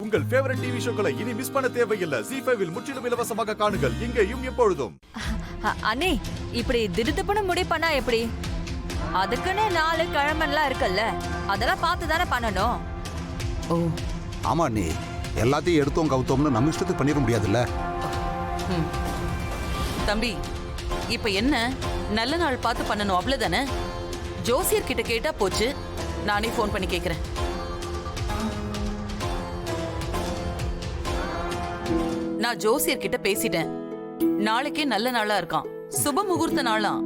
உங்கள் favourite TV ஷோக்களை இனி miss பண்ண தேவையில்லை. ZEE5 இல் முற்றிலும் இலவசமாக காணுங்கள். இங்கேயும் எப்பொழுதும். அண்ணே, இப்படி திடுதிப்புன்னு முடிவு பண்ணா எப்படி? அதுக்குன்னு 4 கிழமெல்லாம் இருக்குல்ல, அதெல்லாம் பார்த்து தானே பண்ணணும். ஓ ஆமா, நீ எல்லாத்தையும் எடுத்தோம் கவுத்தோம்னு நம்ம இஷ்டத்துக்கு பண்ணிட முடியாதுல்ல. தம்பி, இப்ப என்ன நல்ல நாள் பார்த்து பண்ணணும் அவ்வளவுதானே? ஜோசியர் கிட்ட கேட்டா போச்சு. நானே போன் பண்ணி கேக்குறேன். நான் ஜோசியர் கிட்ட பேசிட்டேன். நாளைக்கே நல்ல நாளா இருக்கான், சுப முகூர்த்த நாளாம்.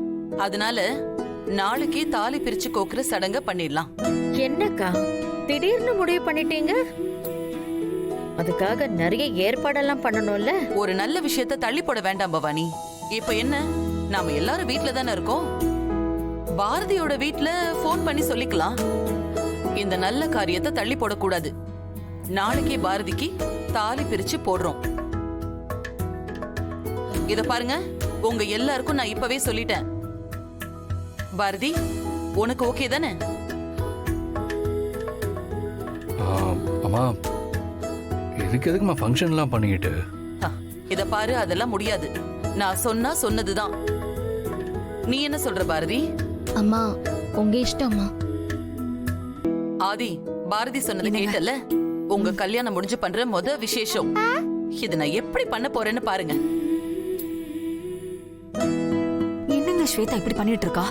அதனால நாளைக்கே தாலி பிரிச்சு கோக்குற சடங்க பண்ணிடலாம். என்னக்கா திடீர்னு முடிவு பண்ணிட்டீங்க? அதுக்காக நிறைய ஏற்பாடெல்லாம் பண்ணணும்ல. ஒரு நல்ல விஷயத்த தள்ளி போட வேண்டாம் பவானி. இப்ப என்ன, நாம எல்லாரும் வீட்ல தானே இருக்கோம். பாரதியோட வீட்ல போன் பண்ணி சொல்லிக்கலாம். இந்த நல்ல காரியத்தை தள்ளி போடக்கூடாது. நாளைக்கே பாரதிக்கு தாலி பிரிச்சு போடுறோம். இத பாருங்க, உங்க எல்லாருக்கும் நான் இப்பவே சொல்லிட்டேன். பாரதி, உனக்கு ஓகே தானே? அம்மா, இதுக்கு எதுக்குமா ஃபங்க்ஷன்லாம் பண்ணிக்கிட்டு? இத பாரு, அதெல்லாம் முடியாது. நான் சொன்னா சொன்னதுதான். நீ என்ன சொல்ற பாரதி? அம்மா, உங்க இஷ்டம்மா. ஆதி, பாரதி சொன்னது கேட்டல? உங்க கல்யாணம் முடிஞ்சு பண்ற விசேஷம் இது. நான் எப்படி பண்ண போறேன்னு பாருங்க. என்னங்க ஸ்வேதா இப்படி பண்ணிட்டு இருக்கா?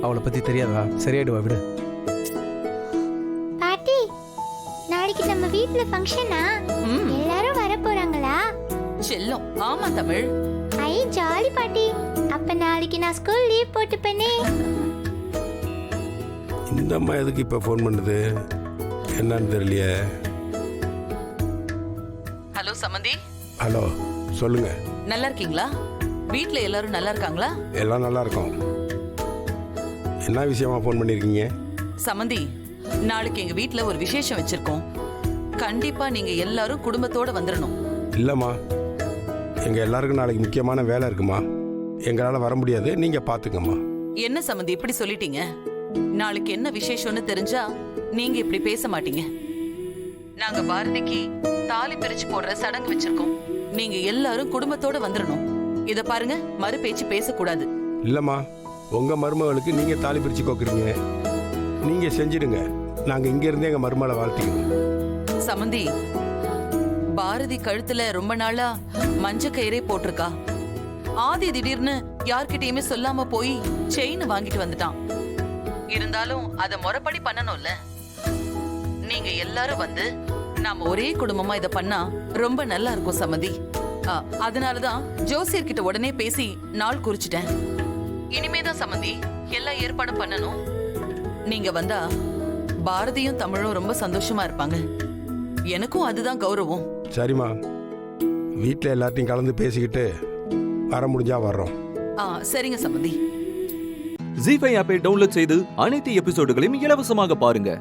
அவளை பத்தி தெரியாதா? சரியாயிடுவா, விடு. பாட்டி, நாளைக்கு நம்ம வீட்ல ஃபங்க்ஷனா? எல்லாரும் வர போறாங்களா? செல்லம். ஆமா தமிழ். ஐ ஜாலி பாட்டி. அப்ப நாளைக்கு நான் ஸ்கூல் லீவ் போட்டு பண்ணே. இந்த அம்மா எதுக்கு இப்ப ஃபோன் பண்ணுது என்னன்னு தெரியலையே. ஹலோ சமந்தி. ஹலோ, சொல்லுங்க. நல்லா இருக்கீங்களா? வீட்ல எல்லாரும் நல்லா இருக்காங்களா? எல்லாம் நல்லா இருக்கோம். என்ன விஷயமா ஃபோன் பண்ணிருக்கீங்க? சமந்தி, நாளைக்கு எங்க வீட்ல ஒரு விசேஷம் வச்சிருக்கோம். கண்டிப்பா நீங்க எல்லாரும் குடும்பத்தோட வந்துடணும். இல்லம்மா, எங்க எல்லாருக்கும் நாளைக்கு முக்கியமான வேலை இருக்குமா. எங்களால வர முடியாது, நீங்க பாத்துக்கம்மா. என்ன சமந்தி இப்படி சொல்லிட்டீங்க? நாளைக்கு என்ன விசேஷம்னு தெரிஞ்சா நீங்க இப்படி பேச மாட்டீங்க. நாங்க பாரதிக்கு தாலி பிரிச்சு போடுற சடங்கு வச்சிருக்கோம். நீங்க எல்லாரும் குடும்பத்தோட வந்துடணும். இத பாருங்க, மறு பேச்சு பேசக்கூடாது. இல்லம்மா, உங்க மருமகளுக்கு நீங்க தாலி பிரிச்சு கோக்குறீங்க, நீங்க செஞ்சிடுங்க. நாங்க இங்க இருந்தே எங்க மருமகளை வாழ்த்திக்கிறோம். சமந்தி, பாரதி கழுத்துல ரொம்ப நாளா மஞ்ச கயிறே போட்டிருக்கா. ஆதி திடீர்னு யார்கிட்டயுமே சொல்லாம போய் செயின் வாங்கிட்டு வந்துட்டான். இருந்தாலும் அத முறைப்படி பண்ணணும்ல. நீங்க எல்லாரும் வந்து நாம ஒரே குடும்பமா இத பண்ணா ரொம்ப நல்லா இருக்கும் சமந்தி. அதனாலதான் ஜோசியர் கிட்ட உடனே பேசி நாள் குறிச்சிட்டேன். இனிமேதான் சமந்தி எல்லா ஏற்பாடும் பண்ணணும். நீங்க வந்தா பாரதியும் தமிழும் ரொம்ப சந்தோஷமா இருப்பாங்க. எனக்கும் அதுதான் கௌரவம். சரிம்மா, வீட்டில் எல்லாத்தையும் கலந்து பேசிக்கிட்டு வர முடிஞ்சா வர்றோம். சரிங்க சம்பந்தி. ZEE5 ஆப்பை டவுன்லோட் செய்து அனைத்து எபிசோடுகளையும் இலவசமாக பாருங்க.